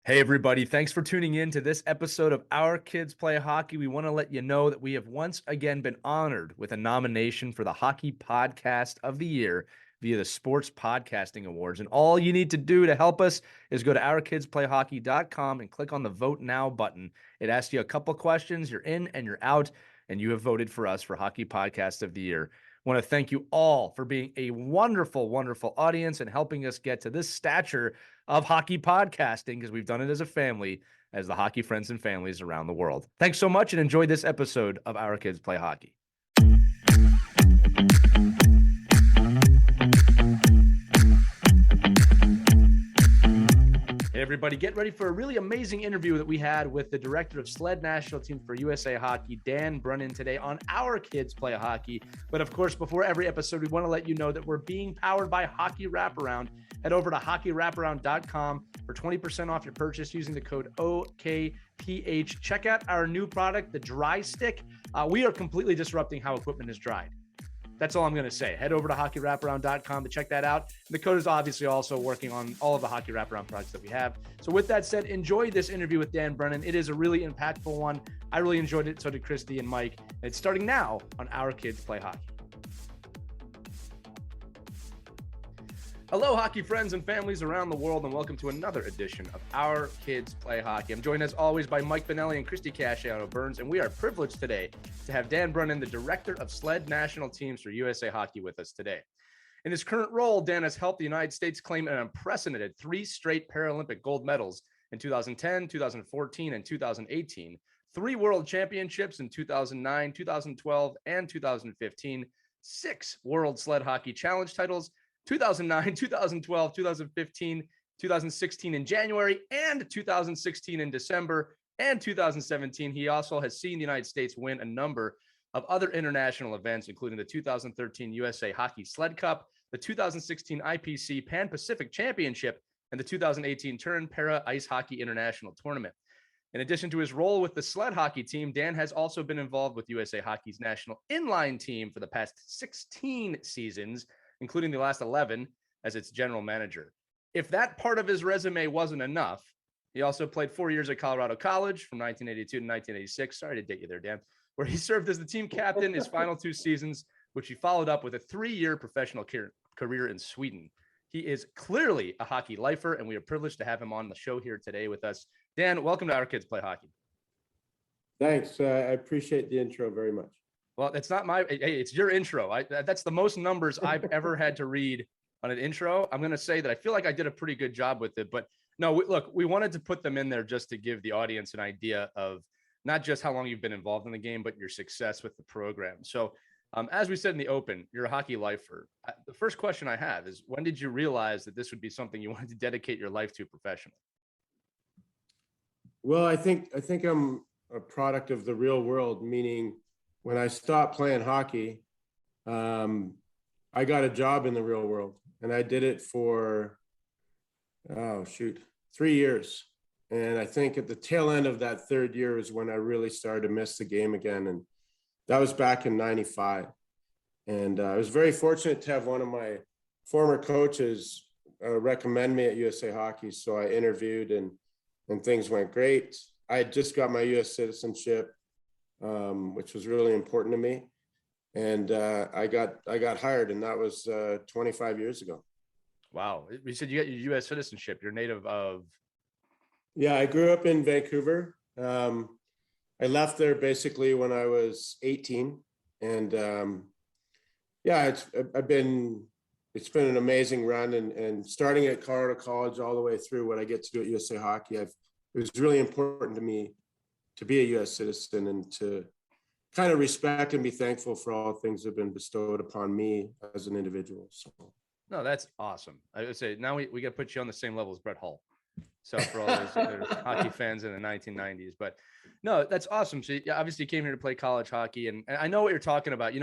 Hey, everybody. Thanks for tuning in to this episode of Our Kids Play Hockey. We want to let you know that we have once again been honored with a nomination for the Hockey Podcast of the Year via the Sports Podcasting Awards. And all you need to do to help us is go to ourkidsplayhockey.com and click on the Vote Now button. It asks you a couple questions. You're in and you're out, and you have voted for us for Hockey Podcast of the Year. I want to thank you all for being a wonderful, wonderful audience and helping us get to this stature of hockey podcasting, because we've done it as a family, as the hockey friends and families around the world. Thanks so much and enjoy this episode of Our Kids Play Hockey. Hey everybody, get ready for a really amazing interview that we had with the director of Sled National Team for USA Hockey, Dan Brennan, today on Our Kids Play Hockey. But of course, before every episode, we want to let you know that we're being powered by Hockey Wraparound. Head over to hockeywraparound.com for 20% off your purchase using the code OKPH. Check out our new product, the Dry Stick. We are completely disrupting how equipment is dried. That's all I'm going to say. Head over to hockeywraparound.com to check that out. The code is obviously also working on all of the Hockey Wraparound products that we have. So with that said, enjoy this interview with Dan Brennan. It is a really impactful one. I really enjoyed it. So did Christy and Mike. And it's starting now on Our Kids Play Hockey. Hello, hockey friends and families around the world, and welcome to another edition of Our Kids Play Hockey. I'm joined as always by Mike Benelli and Christy Casciano Burns, and we are privileged today to have Dan Brennan, the director of Sled National Teams for USA Hockey, with us today. In his current role, Dan has helped the United States claim an unprecedented 3 straight Paralympic gold medals in 2010, 2014, and 2018, 3 world championships in 2009, 2012, and 2015, 6 World Sled Hockey Challenge titles, 2009, 2012, 2015, 2016 in January, and 2016 in December, and 2017. He also has seen the United States win a number of other international events, including the 2013 USA Hockey Sled Cup, the 2016 IPC Pan-Pacific Championship, and the 2018 Turin Para Ice Hockey International Tournament. In addition to his role with the sled hockey team, Dan has also been involved with USA Hockey's national inline team for the past 16 seasons, including the last 11 as its general manager. If that part of his resume wasn't enough, he also played 4 years at Colorado College from 1982 to 1986. Sorry to date you there, Dan, where he served as the team captain his final 2 seasons, which he followed up with a 3-year professional career in Sweden. He is clearly a hockey lifer, and we are privileged to have him on the show here today with us. Dan, welcome to Our Kids Play Hockey. Thanks. I appreciate the intro very much. Well, it's not my, hey, it's your intro. That's the most numbers I've ever had to read on an intro. I'm going to say that I feel like I did a pretty good job with it, but no, look, we wanted to put them in there just to give the audience an idea of not just how long you've been involved in the game, but your success with the program. So as we said in the open, you're a hockey lifer. The first question I have is, when did you realize that this would be something you wanted to dedicate your life to professionally? Well, I think I'm a product of the real world, meaning when I stopped playing hockey, I got a job in the real world, and I did it for, 3 years. And I think at the tail end of that 3rd year is when I really started to miss the game again. And that was back in 95. And I was very fortunate to have one of my former coaches recommend me at USA Hockey. So I interviewed and things went great. I had just got my US citizenship, which was really important to me. And I got hired, and that was 25 years ago. Wow. You said you got your US citizenship. You're native of? Yeah, I grew up in Vancouver. I left there basically when I was 18. And it's been an amazing run, and starting at Colorado College all the way through what I get to do at USA Hockey. It was really important to me to be a US citizen and to kind of respect and be thankful for all things that have been bestowed upon me as an individual. So, no, that's awesome. I would say now we got to put you on the same level as Brett Hull. So for all those hockey fans in the 1990s, but no, that's awesome. So you obviously came here to play college hockey, and I know what you're talking about.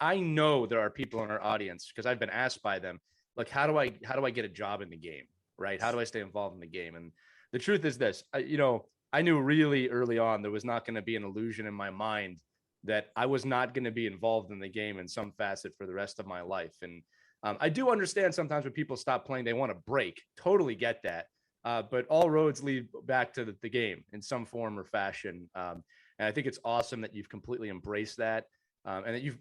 I know there are people in our audience, because I've been asked by them, like, how do I get a job in the game, right? How do I stay involved in the game? And the truth is this, I knew really early on there was not going to be an illusion in my mind that I was not going to be involved in the game in some facet for the rest of my life. And I do understand sometimes when people stop playing, they want to break. Totally get that. but all roads lead back to the game in some form or fashion. And I think it's awesome that you've completely embraced that. And that you've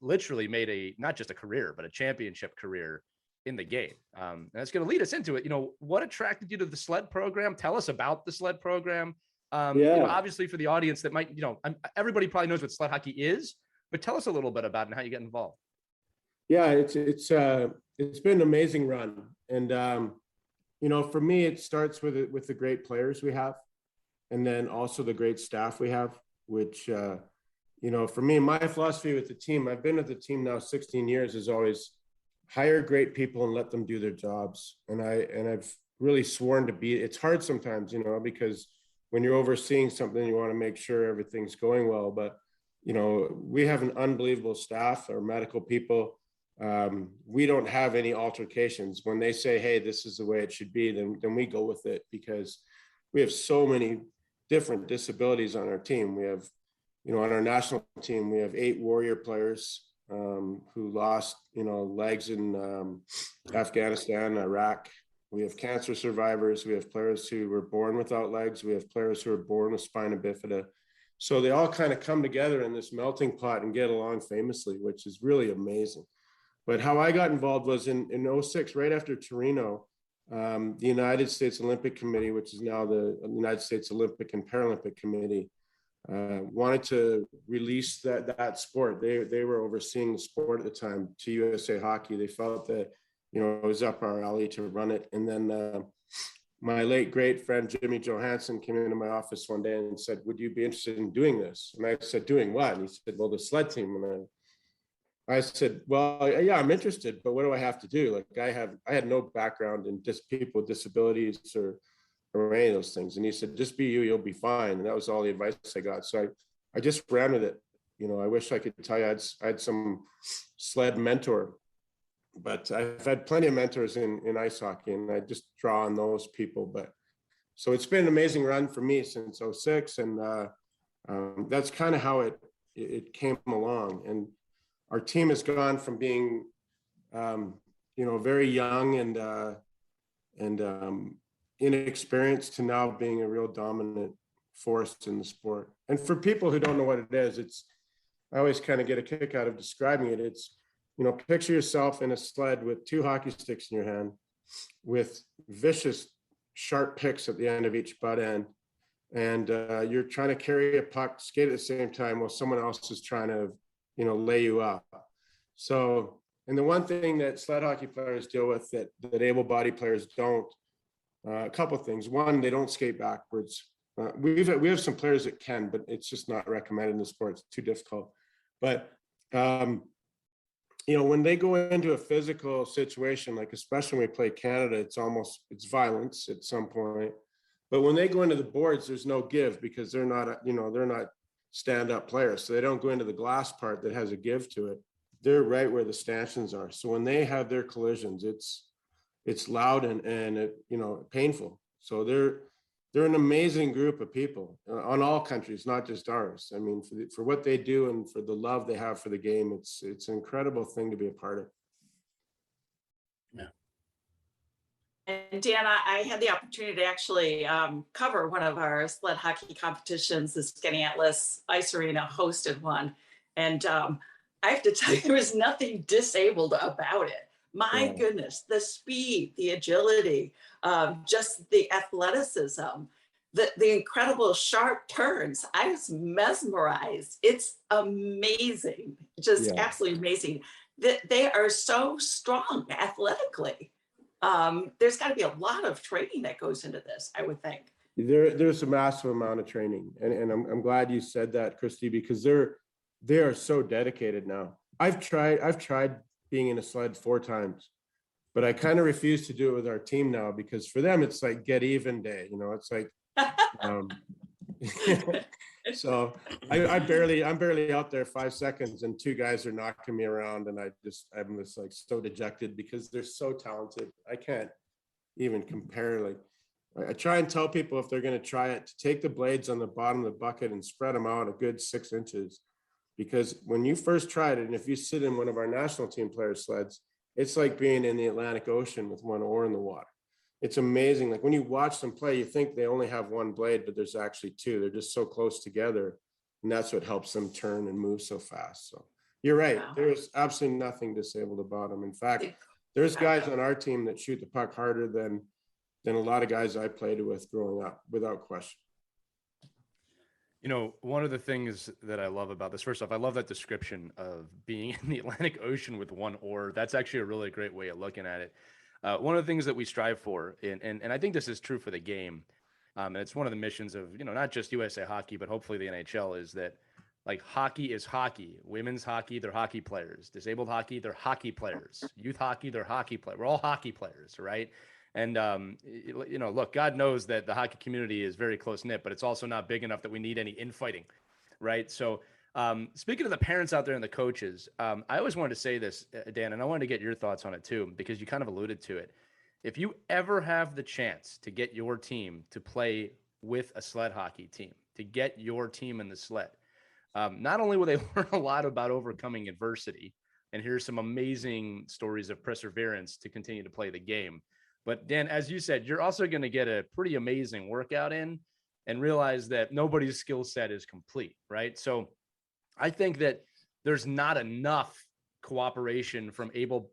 literally made not just a career, but a championship career in the game. And that's going to lead us into it. What attracted you to the sled program? Tell us about the sled program. Obviously for the audience that might, everybody probably knows what sled hockey is, but tell us a little bit about it and how you get involved. Yeah, it's been an amazing run. And, for me, it starts with the great players we have, and then also the great staff we have, which, for me, my philosophy with the team, I've been with the team now 16 years, is always hire great people and let them do their jobs. And I've really sworn to be, it's hard sometimes, because when you're overseeing something, you want to make sure everything's going well. But, we have an unbelievable staff, our medical people. We don't have any altercations. When they say, hey, this is the way it should be, then we go with it, because we have so many different disabilities on our team. We have, on our national team, we have 8 warrior players who lost, legs in Afghanistan, Iraq. We have cancer survivors. We have players who were born without legs. We have players who are born with spina bifida. So they all kind of come together in this melting pot and get along famously, which is really amazing. But how I got involved was in 06, right after Torino, the United States Olympic Committee, which is now the United States Olympic and Paralympic Committee, wanted to release that sport. They were overseeing the sport at the time to USA Hockey. They felt that, it was up our alley to run it. And then my late great friend, Jimmy Johansson, came into my office one day and said, would you be interested in doing this? And I said, doing what? And he said, well, the sled team. And I said, well, yeah, I'm interested, but what do I have to do? Like I had no background in just people with disabilities or any of those things. And he said, just be you, you'll be fine. And that was all the advice I got. So I just ran with it. I wish I could tell you I had some sled mentor, but I've had plenty of mentors in ice hockey, and I just draw on those people. But so it's been an amazing run for me since 06. And that's kind of how it came along. And our team has gone from being, very young and inexperienced to now being a real dominant force in the sport. And for people who don't know what it is, I always kind of get a kick out of describing it. It's, picture yourself in a sled with 2 hockey sticks in your hand, with vicious, sharp picks at the end of each butt end. And you're trying to carry a puck, skate at the same time while someone else is trying to, lay you up. So, and the one thing that sled hockey players deal with that able-bodied players don't, a couple of things. One, they don't skate backwards. We have some players that can, but it's just not recommended in the sport. It's too difficult. But, when they go into a physical situation, like especially when we play Canada, it's violence at some point. But when they go into the boards, there's no give, because they're not stand-up players. So they don't go into the glass part that has a give to it. They're right where the stanchions are. So when they have their collisions, it's loud and painful. So they're an amazing group of people on all countries, not just ours. I mean, for what they do and for the love they have for the game, it's an incredible thing to be a part of. Yeah. And Dan, I had the opportunity to actually cover one of our sled hockey competitions. The Skinny Atlas Ice Arena hosted one. And I have to tell you, there was nothing disabled about it. My goodness, the speed, the agility, just the athleticism, the incredible sharp turns. I was mesmerized. It's amazing, just absolutely amazing. They are so strong athletically. There's got to be a lot of training that goes into this, I would think. There's a massive amount of training, and I'm glad you said that, Christy, because they are so dedicated now. I've tried being in a sled 4 times, but I kind of refuse to do it with our team now, because for them it's like get even day. It's like so I'm barely out there 5 seconds, and 2 guys are knocking me around, and I'm just like so dejected because they're so talented. I can't even compare. Like, I try and tell people, if they're going to try it, to take the blades on the bottom of the bucket and spread them out a good 6 inches. Because when you first tried it, and if you sit in one of our national team players' sleds, it's like being in the Atlantic Ocean with 1 oar in the water. it's amazing. Like when you watch them play, you think they only have one blade, but there's actually two. They're just so close together. And that's what helps them turn and move so fast. So you're right. Wow. There's absolutely nothing disabled about them. In fact, there's guys on our team that shoot the puck harder than a lot of guys I played with growing up, without question. You know, one of the things that I love about this, first off, I love that description of being in the Atlantic Ocean with one oar. That's actually a really great way of looking at it. One of the things that we strive for, and I think this is true for the game, and it's one of the missions of, you know, not just USA Hockey, but hopefully the NHL, is that like hockey is hockey. Women's hockey, they're hockey players. Disabled hockey, they're hockey players. Youth hockey, they're hockey players. We're all hockey players, right? And, you know, look, God knows that the hockey community is very close knit, but it's also not big enough that we need any infighting, right? So speaking of the parents out there and the coaches, I always wanted to say this, Dan, and I wanted to get your thoughts on it too, because you kind of alluded to it. If you ever have the chance to get your team to play with a sled hockey team, to get your team in the sled, not only will they learn a lot about overcoming adversity and hear some amazing stories of perseverance to continue to play the game, but Dan, as you said, you're also going to get a pretty amazing workout in and realize that nobody's skill set is complete, right? So I think that there's not enough cooperation from able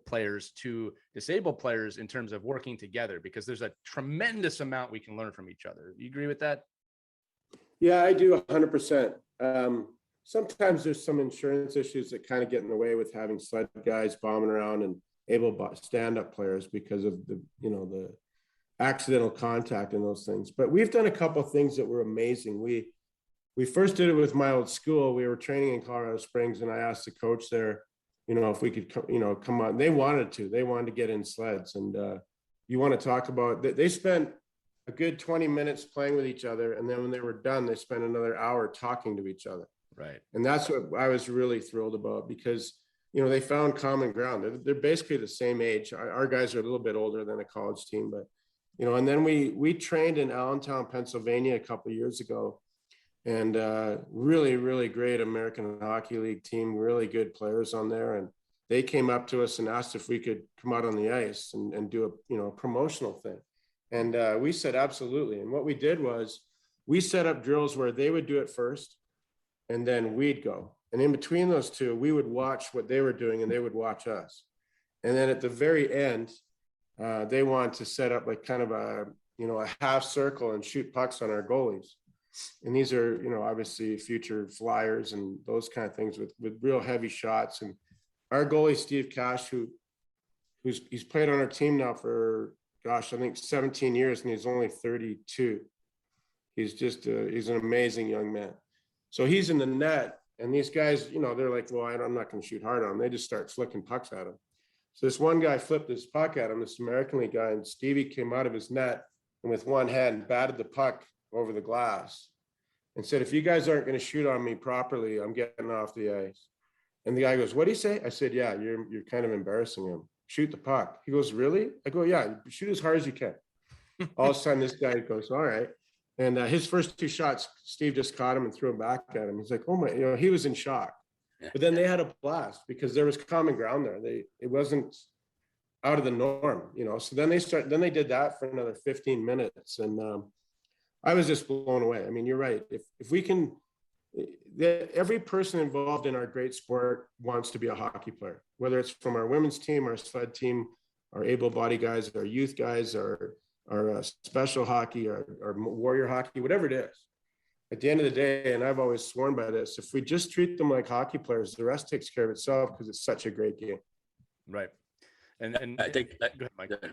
players to disabled players in terms of working together, because there's a tremendous amount we can learn from each other. You agree with that? Yeah, I do 100%. Sometimes there's some insurance issues that kind of get in the way with having sled guys bombing around and able stand-up players because of the, you know, the accidental contact and those things. But we've done a couple of things that were amazing. We first did it with my old school. We were training in Colorado Springs, and I asked the coach there, you know, if we could, you know, come on. They wanted to get in sleds. And you want to talk about, they spent a good 20 minutes playing with each other. And then when they were done, they spent another hour talking to each other. Right. And that's what I was really thrilled about, because, you know, they found common ground. They're basically the same age. Our guys are a little bit older than a college team, but, you know, and then we trained in Allentown, Pennsylvania a couple of years ago, and really, really great American Hockey League team, really good players on there. And they came up to us and asked if we could come out on the ice and do a, you know, a promotional thing. And we said, absolutely. And what we did was we set up drills where they would do it first and then we'd go. And in between those two, we would watch what they were doing and they would watch us. And then at the very end, they wanted to set up like kind of a, you know, a half circle and shoot pucks on our goalies. And these are, you know, obviously future flyers and those kind of things with real heavy shots. And our goalie, Steve Cash, he's played on our team now for, gosh, I think 17 years, and he's only 32. He's just, he's an amazing young man. So he's in the net, and these guys, you know, they're like, well, I'm not going to shoot hard on him. They just start flicking pucks at him. So this one guy flipped his puck at him, this American League guy, and Stevie came out of his net and with one hand batted the puck over the glass and said, if you guys aren't going to shoot on me properly, I'm getting off the ice. And the guy goes, what do you say? I said, yeah, you're kind of embarrassing him. Shoot the puck. He goes, really? I go, yeah, shoot as hard as you can. All of a sudden, this guy goes, all right. And his first two shots, Steve just caught him and threw him back at him. He's like, oh my, you know, he was in shock. But then they had a blast because there was common ground there. It wasn't out of the norm, you know. So then they did that for another 15 minutes. And I was just blown away. I mean, you're right. If we can, every person involved in our great sport wants to be a hockey player, whether it's from our women's team, our sled team, our able-bodied guys, our youth guys, our special hockey, our warrior hockey, whatever it is. At the end of the day, and I've always sworn by this, if we just treat them like hockey players, the rest takes care of itself because it's such a great game. Right. And I think that, go ahead, Mike.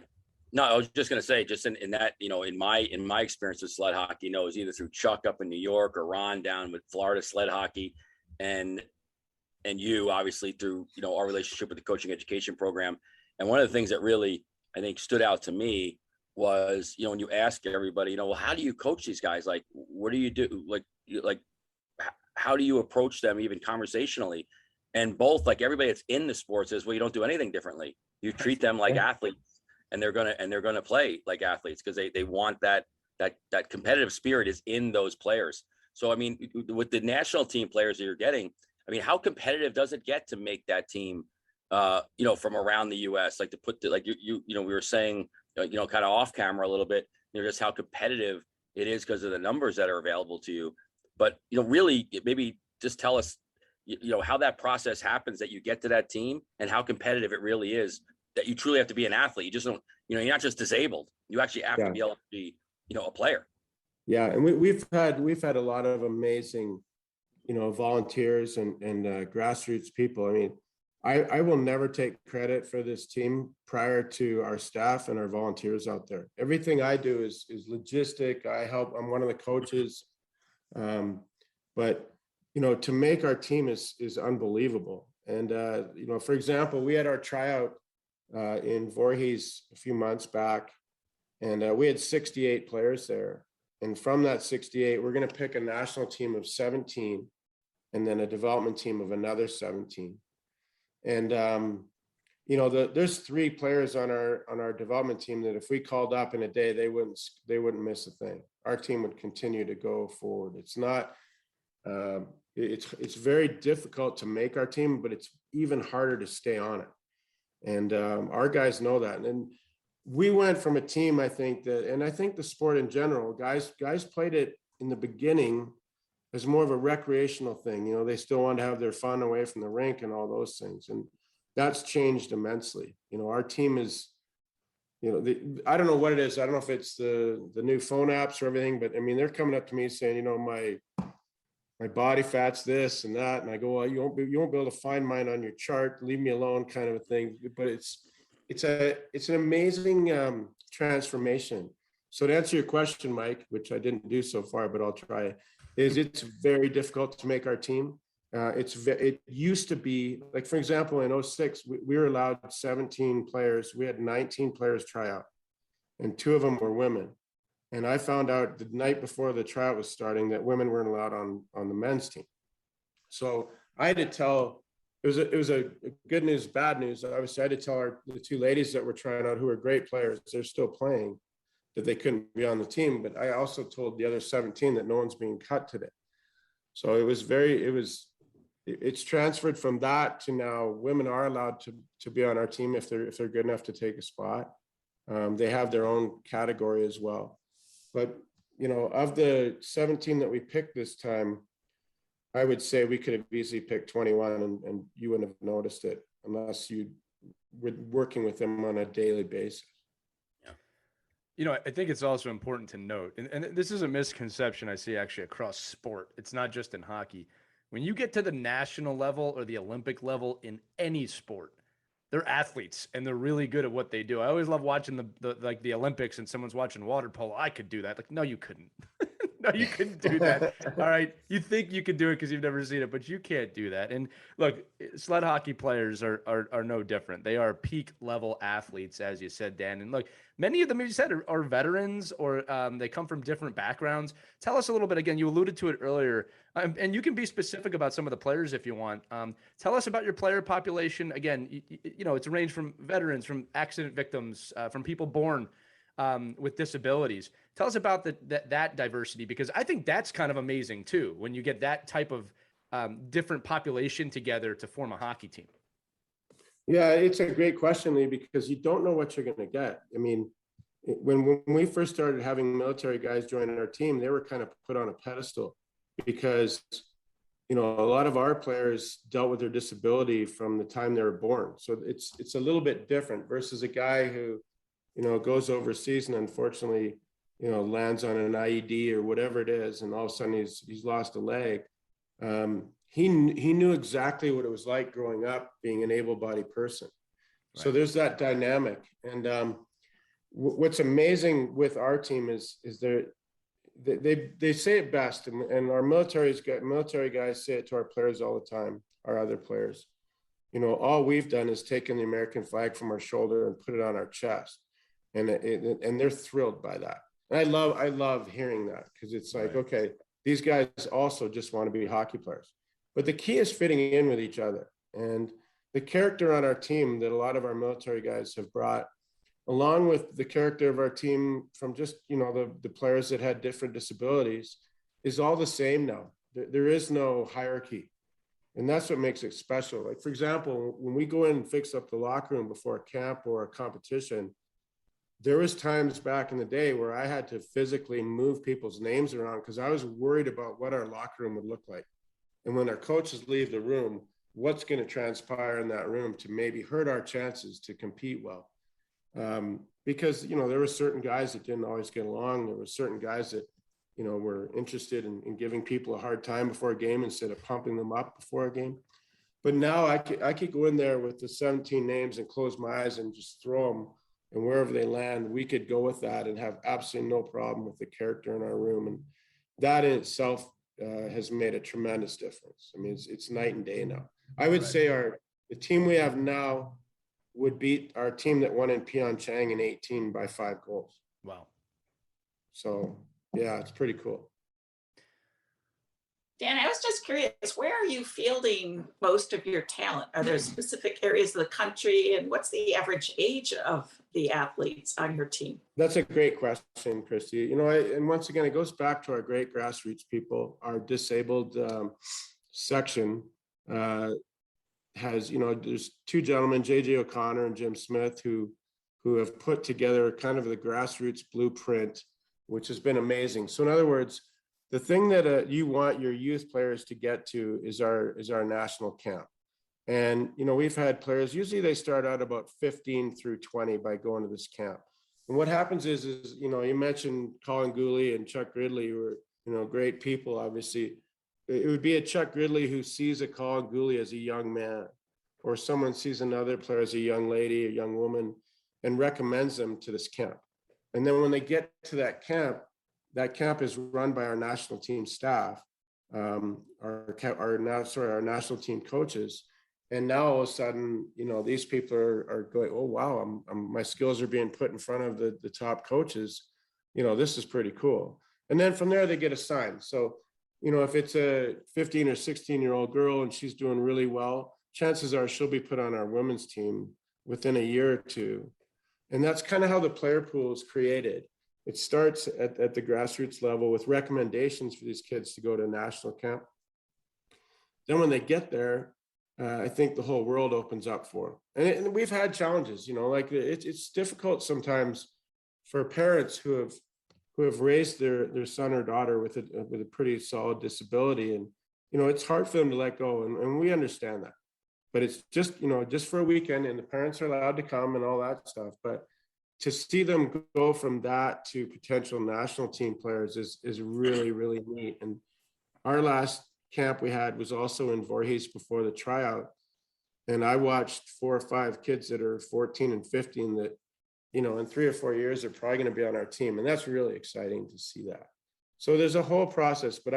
No, I was just going to say, just in that, you know, in my experience with sled hockey, you know, it was either through Chuck up in New York or Ron down with Florida sled hockey, and you obviously through, you know, our relationship with the coaching education program. And one of the things that really, I think, stood out to me was, you know, when you ask everybody, you know, well, how do you coach these guys? Like, what do you do? Like, how do you approach them even conversationally? And both, like, everybody that's in the sport says, well, you don't do anything differently. You treat them like athletes. And they're gonna play like athletes because they want that competitive spirit is in those players. So I mean, with the national team players that you're getting, I mean, how competitive does it get to make that team, you know, from around the U.S. Like to put the, like you know, we were saying kind of off camera a little bit, just how competitive it is because of the numbers that are available to you. But, really maybe just tell us, how that process happens that you get to that team and how competitive it really is, that you truly have to be an athlete. You just don't, you're not just disabled. You actually have to be able to be, a player. Yeah. And we've had a lot of amazing, volunteers and grassroots people. I mean, I will never take credit for this team prior to our staff and our volunteers out there. Everything I do is logistic. I'm one of the coaches. But, to make our team is unbelievable. And, for example, we had our tryout in Voorhees a few months back, and we had 68 players there. And from that 68, we're going to pick a national team of 17 and then a development team of another 17. And, there's 3 players on our development team that if we called up in a day, they wouldn't miss a thing. Our team would continue to go forward. It's not, it's very difficult to make our team, but it's even harder to stay on it. And our guys know that. And we went from a team, I think the sport in general, guys played it in the beginning as more of a recreational thing. They still want to have their fun away from the rink and all those things. And that's changed immensely. Our team is, I don't know what it is. I don't know if it's the new phone apps or everything, but I mean, they're coming up to me saying, my body fat's this and that. And I go, well, you won't be able to find mine on your chart. Leave me alone, kind of a thing. But it's an amazing transformation. So to answer your question, Mike, which I didn't do so far, but I'll try, it's very difficult to make our team. It used to be, like, for example, in 06, we were allowed 17 players. We had 19 players try out, and 2 of them were women. And I found out the night before the tryout was starting that women weren't allowed on the men's team. So I had to tell, it was a good news, bad news. Obviously, I had to tell the 2 ladies that were trying out, who are great players, they're still playing, that they couldn't be on the team. But I also told the other 17 that no one's being cut today. So it's transferred from that to now women are allowed to be on our team if they're good enough to take a spot. They have their own category as well. But, of the 17 that we picked this time, I would say we could have easily picked 21 and you wouldn't have noticed it unless you were working with them on a daily basis. I think it's also important to note, and this is a misconception I see actually across sport. It's not just in hockey. When you get to the national level or the Olympic level in any sport, they're athletes and they're really good at what they do. I always love watching the Olympics and someone's watching water polo. I could do that. Like, no, you couldn't. No, you couldn't do that. All right. You think you could do it because you've never seen it, but you can't do that. And look, sled hockey players are no different. They are peak level athletes, as you said, Dan. And look, many of them, as you said, are veterans or they come from different backgrounds. Tell us a little bit, again, you alluded to it earlier, and you can be specific about some of the players if you want. Tell us about your player population. Again, it's a range from veterans, from accident victims, from people born with disabilities. Tell us about that diversity, because I think that's kind of amazing too, when you get that type of different population together to form a hockey team. Yeah, it's a great question, Lee, because you don't know what you're going to get. I mean, when we first started having military guys joining our team, they were kind of put on a pedestal because, a lot of our players dealt with their disability from the time they were born. So it's a little bit different versus a guy who, goes overseas and unfortunately, lands on an IED or whatever it is, and all of a sudden he's lost a leg. He knew exactly what it was like growing up being an able-bodied person. Right. So there's that dynamic. And what's amazing with our team is they say it best, and our military guys say it to our players all the time, our other players. All we've done is taken the American flag from our shoulder and put it on our chest. And they're thrilled by that. And I love hearing that, because it's like, right. Okay, these guys also just want to be hockey players. But the key is fitting in with each other. And the character on our team that a lot of our military guys have brought, along with the character of our team from just, the players that had different disabilities, is all the same now. There is no hierarchy. And that's what makes it special. Like, for example, when we go in and fix up the locker room before a camp or a competition, there was times back in the day where I had to physically move people's names around because I was worried about what our locker room would look like. And when our coaches leave the room, what's going to transpire in that room to maybe hurt our chances to compete well. Because, you know, there were certain guys that didn't always get along. There were certain guys that, you know, were interested in giving people a hard time before a game instead of pumping them up before a game. But now I could go in there with the 17 names and close my eyes and just throw them, and wherever they land, we could go with that and have absolutely no problem with the character in our room. And that in itself has made a tremendous difference. I mean, it's night and day now. I would say the team we have now would beat our team that won in Pyeongchang in 18 by 5 goals. Wow. So yeah, it's pretty cool. Dan, I was just curious, where are you fielding most of your talent? Are there specific areas of the country, and what's the average age of the athletes on your team? That's a great question, Christy. You know, and once again, it goes back to our great grassroots people. Our disabled section has, you know, there's 2 gentlemen, JJ O'Connor and Jim Smith, who have put together kind of the grassroots blueprint, which has been amazing. So in other words, the thing that you want your youth players to get to is our national camp. And, you know, we've had players, usually they start out about 15 through 20 by going to this camp. And what happens is, you know, you mentioned Colin Gooley and Chuck Gridley, who are, you know, great people, obviously. It would be a Chuck Gridley who sees a Colin Gooley as a young man, or someone sees another player as a young lady, a young woman, and recommends them to this camp. And then when they get to that camp is run by our national team staff, our national team coaches. And now all of a sudden, you know, these people are going, oh, wow, my skills are being put in front of the top coaches. You know, this is pretty cool. And then from there, they get assigned. So, you know, if it's a 15 or 16-year-old girl and she's doing really well, chances are she'll be put on our women's team within a year or two. And that's kind of how the player pool is created. It starts at the grassroots level with recommendations for these kids to go to national camp. Then when they get there, I think the whole world opens up for them. And we've had challenges, you know, like it's difficult sometimes for parents who have raised their son or daughter with a pretty solid disability. And, you know, it's hard for them to let go. And we understand that. But it's just, you know, just for a weekend, and the parents are allowed to come and all that stuff. But to see them go from that to potential national team players is really, really neat. And our last camp we had was also in Voorhees before the tryout. And I watched 4 or 5 kids that are 14 and 15 that, you know, in 3 or 4 years, are probably going to be on our team. And that's really exciting to see that. So there's a whole process, but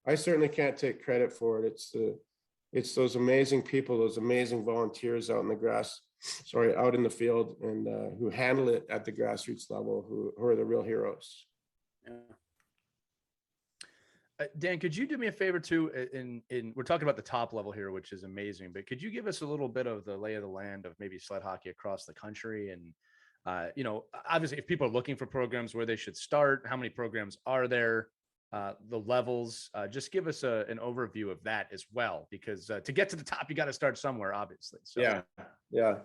I certainly can't take credit for it. It's those amazing people, those amazing volunteers out in the out in the field, and who handle it at the grassroots level, who are the real heroes. Yeah. Dan, could you do me a favor too? We're talking about the top level here, which is amazing, but could you give us a little bit of the lay of the land of maybe sled hockey across the country? And, you know, obviously if people are looking for programs, where they should start, how many programs are there, the levels, just give us an overview of that as well, because to get to the top, you got to start somewhere, obviously. So. Yeah.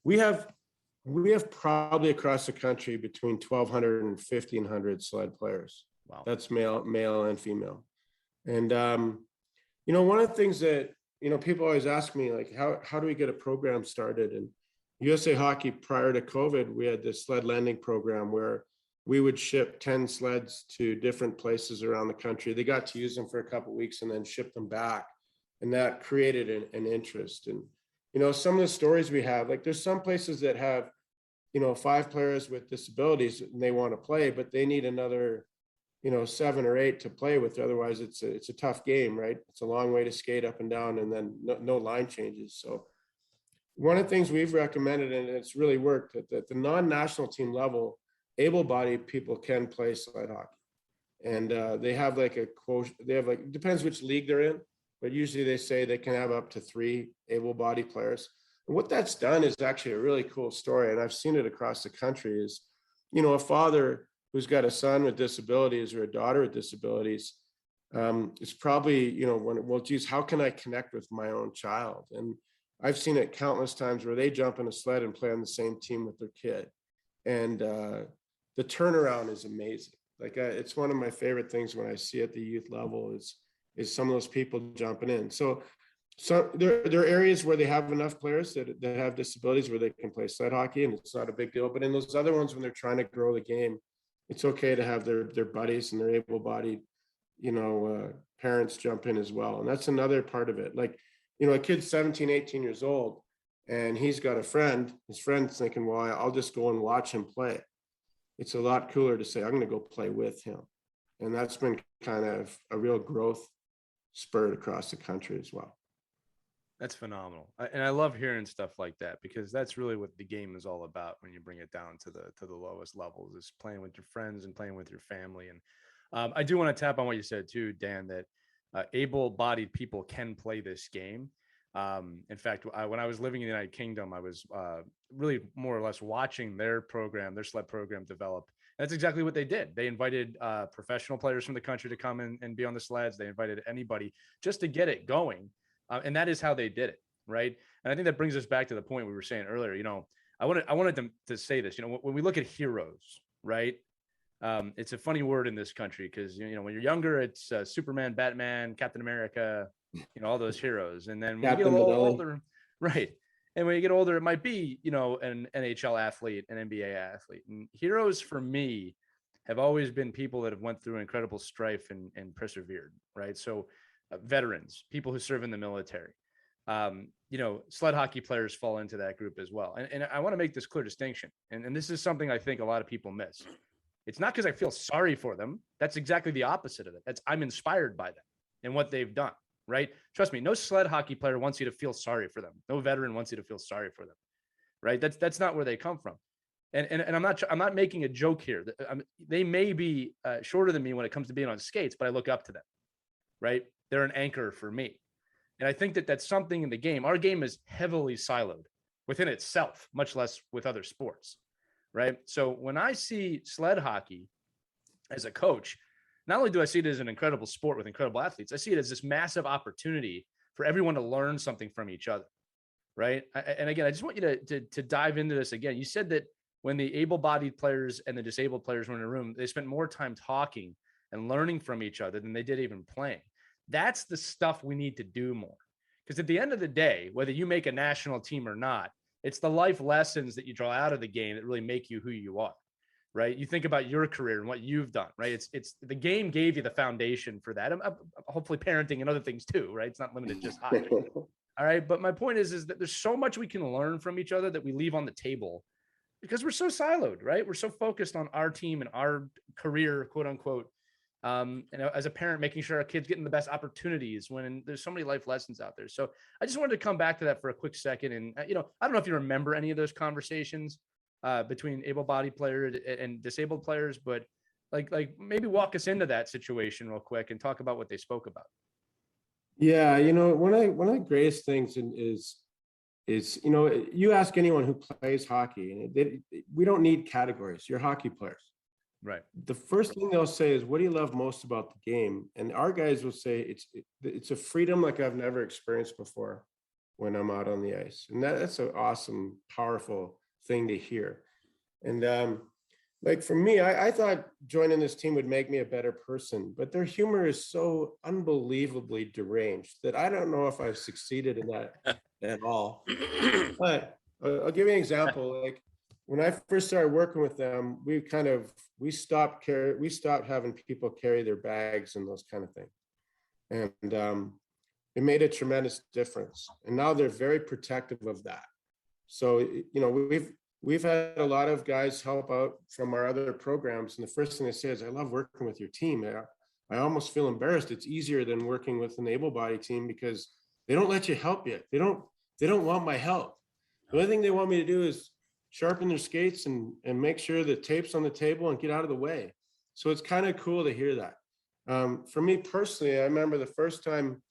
We have probably across the country between 1,200 and 1,500 sled players. Wow. That's male and female. And, you know, one of the things that, you know, people always ask me, like, how do we get a program started? And USA Hockey, prior to COVID, we had this sled lending program where we would ship 10 sleds to different places around the country. They got to use them for a couple of weeks and then ship them back. And that created an interest. And, you know, some of the stories we have, like there's some places that have, you know, 5 players with disabilities and they want to play, but they need another, you know, 7 or 8 to play with. Otherwise it's a tough game, right? It's a long way to skate up and down, and then no line changes. So one of the things we've recommended, and it's really worked, at the non-national team level, able-bodied people can play sled hockey. And they have like a quotient, it depends which league they're in, but usually they say they can have up to 3 able-bodied players. And what that's done is actually a really cool story. And I've seen it across the country is, you know, a father who's got a son with disabilities or a daughter with disabilities, is probably, you know, well, geez, how can I connect with my own child? And I've seen it countless times where they jump in a sled and play on the same team with their kid. And the turnaround is amazing. Like it's one of my favorite things when I see at the youth level is some of those people jumping in. So there are areas where they have enough players that have disabilities where they can play sled hockey and it's not a big deal. But in those other ones, when they're trying to grow the game, it's okay to have their buddies and their able-bodied, parents jump in as well. And that's another part of it. Like, a kid's 17, 18 years old and he's got a friend, his friend's thinking, well, I'll just go and watch him play. It's a lot cooler to say, I'm going to go play with him. And that's been kind of a real growth spurt across the country as well. That's phenomenal. And I love hearing stuff like that because that's really what the game is all about when you bring it down to the lowest levels, is playing with your friends and playing with your family. And I do want to tap on what you said too, Dan, that able-bodied people can play this game. In fact, when I was living in the United Kingdom, I was really more or less watching their sled program develop. And that's exactly what they did. They invited professional players from the country to come and be on the sleds. They invited anybody just to get it going. And that is how they did it, right? And I think that brings us back to the point we were saying earlier. I wanted them to say this. When we look at heroes, right? It's a funny word in this country because when you're younger, it's Superman, Batman, Captain America, all those heroes. And then when you get a little older, right? And when you get older, it might be an NHL athlete, an NBA athlete. And heroes for me have always been people that have went through incredible strife and persevered, right? So veterans, people who serve in the military, sled hockey players fall into that group as well. And I want to make this clear distinction. And this is something I think a lot of people miss. It's not because I feel sorry for them. That's exactly the opposite of it. I'm inspired by them and what they've done, right? Trust me, no sled hockey player wants you to feel sorry for them. No veteran wants you to feel sorry for them, right? That's not where they come from. And I'm not making a joke here. They may be shorter than me when it comes to being on skates, but I look up to them, right? They're an anchor for me. And I think that that's something in the game. Our game is heavily siloed within itself, much less with other sports, right? So when I see sled hockey as a coach, not only do I see it as an incredible sport with incredible athletes, I see it as this massive opportunity for everyone to learn something from each other, right? And again, I just want you to dive into this again. You said that when the able-bodied players and the disabled players were in a room, they spent more time talking and learning from each other than they did even playing. That's the stuff we need to do more. Because at the end of the day, whether you make a national team or not, it's the life lessons that you draw out of the game that really make you who you are, right? You think about your career and what you've done, right? It's the game gave you the foundation for that. Hopefully parenting and other things too, right? It's not limited to just hockey. All right. But my point is that there's so much we can learn from each other that we leave on the table because we're so siloed, right? We're so focused on our team and our career, quote unquote. As a parent, making sure our kids getting the best opportunities when there's so many life lessons out there. So I just wanted to come back to that for a quick second. And, I don't know if you remember any of those conversations between able-bodied players and disabled players, but like maybe walk us into that situation real quick and talk about what they spoke about. Yeah. One of the greatest things is, you ask anyone who plays hockey, we don't need categories. You're hockey players. Right. The first thing they'll say is, what do you love most about the game? And our guys will say it's a freedom like I've never experienced before when I'm out on the ice. And that's an awesome, powerful thing to hear. And like for me, I thought joining this team would make me a better person, but their humor is so unbelievably deranged that I don't know if I've succeeded in that at all. But I'll give you an example. Like, when I first started working with them, we stopped having people carry their bags and those kind of things. And it made a tremendous difference. And now they're very protective of that. So, we've had a lot of guys help out from our other programs. And the first thing they say is, I love working with your team. I almost feel embarrassed. It's easier than working with an able-bodied team because they don't let you help yet. They don't want my help. The only thing they want me to do is sharpen their skates and make sure the tape's on the table and get out of the way. So it's kind of cool to hear that. For me personally, I remember the first time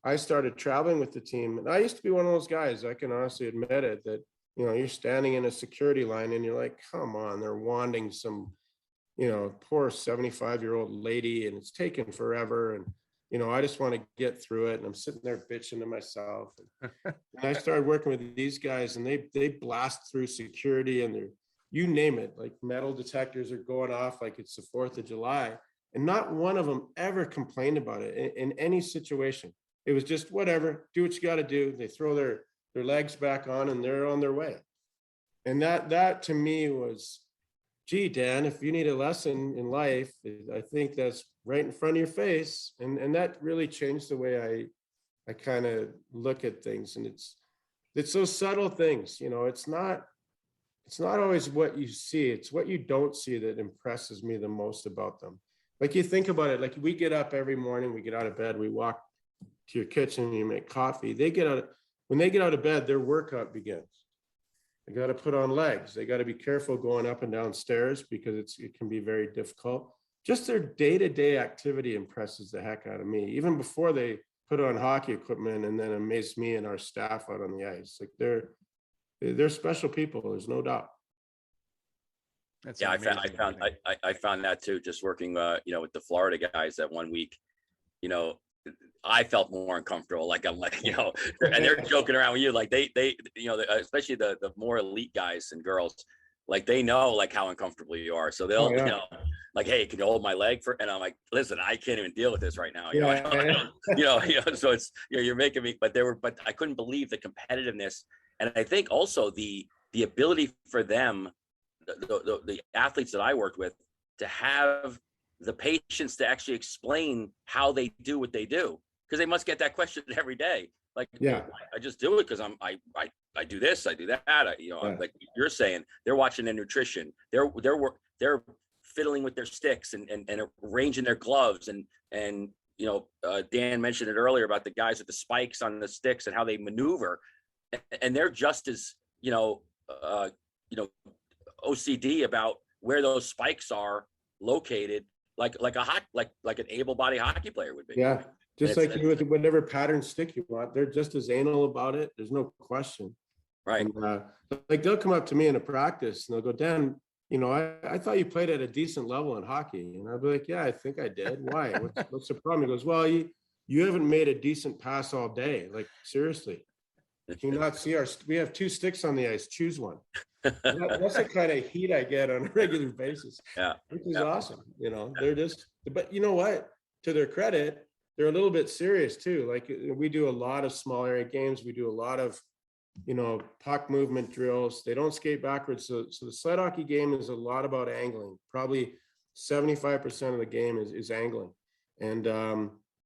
I started traveling with the team, and I used to be one of those guys, I can honestly admit it, that, you're standing in a security line and you're like, come on, they're wanding some, poor 75-year-old lady and it's taken forever. And, I just want to get through it. And I'm sitting there bitching to myself. And I started working with these guys and they blast through security and you name it, like metal detectors are going off like it's the 4th of July. And not one of them ever complained about it in any situation. It was just whatever, do what you got to do. They throw their legs back on and they're on their way. And that to me was, gee, Dan, if you need a lesson in life, I think that's right in front of your face. And that really changed the way I kind of look at things. And it's those subtle things, you know, it's not always what you see, it's what you don't see that impresses me the most about them. Like you think about it, like we get up every morning, we get out of bed, we walk to your kitchen, you make coffee. When they get out of bed, their workout begins. They got to put on legs. They got to be careful going up and down stairs because it can be very difficult. Just their day-to-day activity impresses the heck out of me, even before they put on hockey equipment and then amaze me and our staff out on the ice. Like they're special people. There's no doubt. That's Yeah, amazing. I found that too, just working, you know, with the Florida guys that one week, you know, I felt more uncomfortable. Like I'm like, you know, and they're joking around with you. Like they, you know, especially the more elite guys and girls, like they know like how uncomfortable you are. So they'll, you know, like, hey, can you hold my leg for? And I'm like, listen, I can't even deal with this right now. You know, you know, so it's, you know, you're making me. But I couldn't believe the competitiveness, and I think also the ability for them, the athletes that I worked with, to have the patience to actually explain how they do what they do, because they must get that question every day. Like, yeah, I just do it because I do this, I do that. You know, like you're saying, they're watching their nutrition, they're fiddling with their sticks and arranging their gloves, and you know, Dan mentioned it earlier about the guys with the spikes on the sticks and how they maneuver, and they're just as you know OCD about where those spikes are located, like an able-bodied hockey player would be. Yeah, just like you with whatever pattern stick you want, they're just as anal about it. There's no question. Right. And, like they'll come up to me in a practice and they'll go, Dan, you know, I thought you played at a decent level in hockey. And I'll be like, yeah, I think I did. Why? What's the problem? He goes, well, you haven't made a decent pass all day. Like, seriously. Can you not see we have 2 sticks on the ice, choose one. That's the kind of heat I get on a regular basis. Yeah. Which is awesome. You know, they're just, but you know what, to their credit, they're a little bit serious too. Like we do a lot of small area games. We do a lot of, you know, puck movement drills. They don't skate backwards. So the sled hockey game is a lot about angling. Probably 75% of the game is angling. And,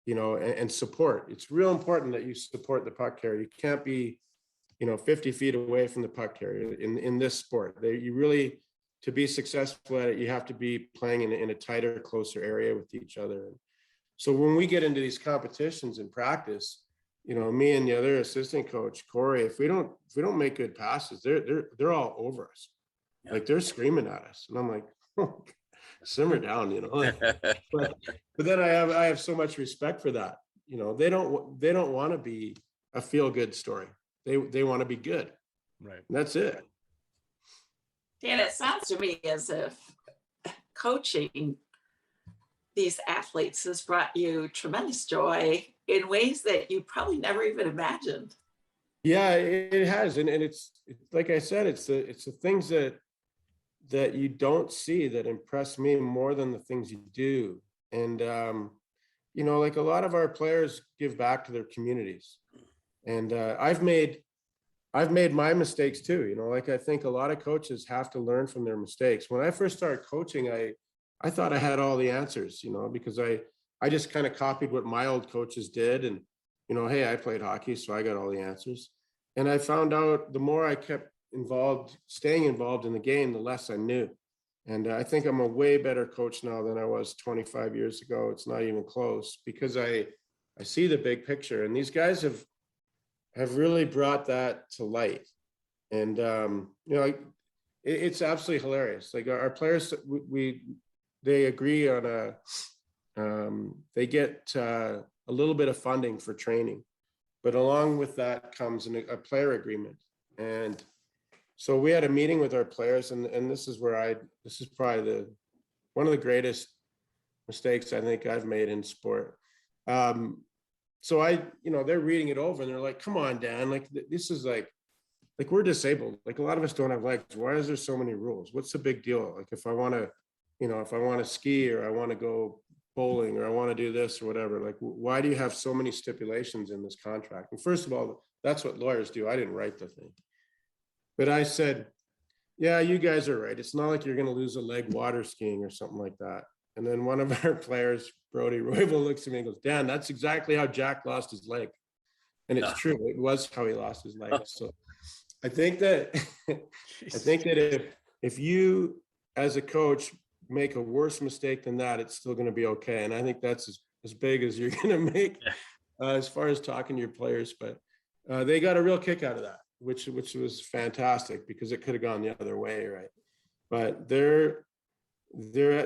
you know, and support. It's real important that you support the puck carrier. You can't be, you know, 50 feet away from the puck carrier in this sport. You really, to be successful at it, you have to be playing in a tighter, closer area with each other. So when we get into these competitions in practice, you know, me and the other assistant coach, Corey, if we don't make good passes, they're all over us. Yeah. Like they're screaming at us. And I'm like, oh, simmer down, you know. But then I have so much respect for that. You know, they don't want to be a feel-good story. They want to be good. Right. And that's it. Dan, it sounds to me as if coaching these athletes has brought you tremendous joy in ways that you probably never even imagined. Yeah, it has. And it's like I said, it's the things that you don't see that impress me more than the things you do. And, you know, like a lot of our players give back to their communities. And I've made my mistakes too. You know, like I think a lot of coaches have to learn from their mistakes. When I first started coaching, I thought I had all the answers, you know, because I just kind of copied what my old coaches did. And, you know, hey, I played hockey, so I got all the answers. And I found out the more I kept staying involved in the game, the less I knew. And I think I'm a way better coach now than I was 25 years ago. It's not even close, because I see the big picture, and these guys have really brought that to light. And, you know, it's absolutely hilarious. Like our players, they agree on they get a little bit of funding for training, but along with that comes a player agreement. And so we had a meeting with our players, and this is probably one of the greatest mistakes I think I've made in sport. So you know, they're reading it over and they're like, come on, Dan, like this is like, like we're disabled. Like a lot of us don't have legs. Why is there so many rules? What's the big deal? Like if I want to, if I want to ski or I want to go bowling or I want to do this or whatever, like why do you have so many stipulations in this contract? And first of all, that's what lawyers do. I didn't write the thing. But I said, yeah, you guys are right. It's not like you're going to lose a leg water skiing or something like that. And then one of our players, Brody Royval, looks at me and goes, Dan, that's exactly how Jack lost his leg. And it's true. It was how he lost his leg. So I think that if you as a coach make a worse mistake than that, it's still going to be okay. And I think that's as big as you're going to make as far as talking to your players. But they got a real kick out of that, which was fantastic because it could have gone the other way, right? But the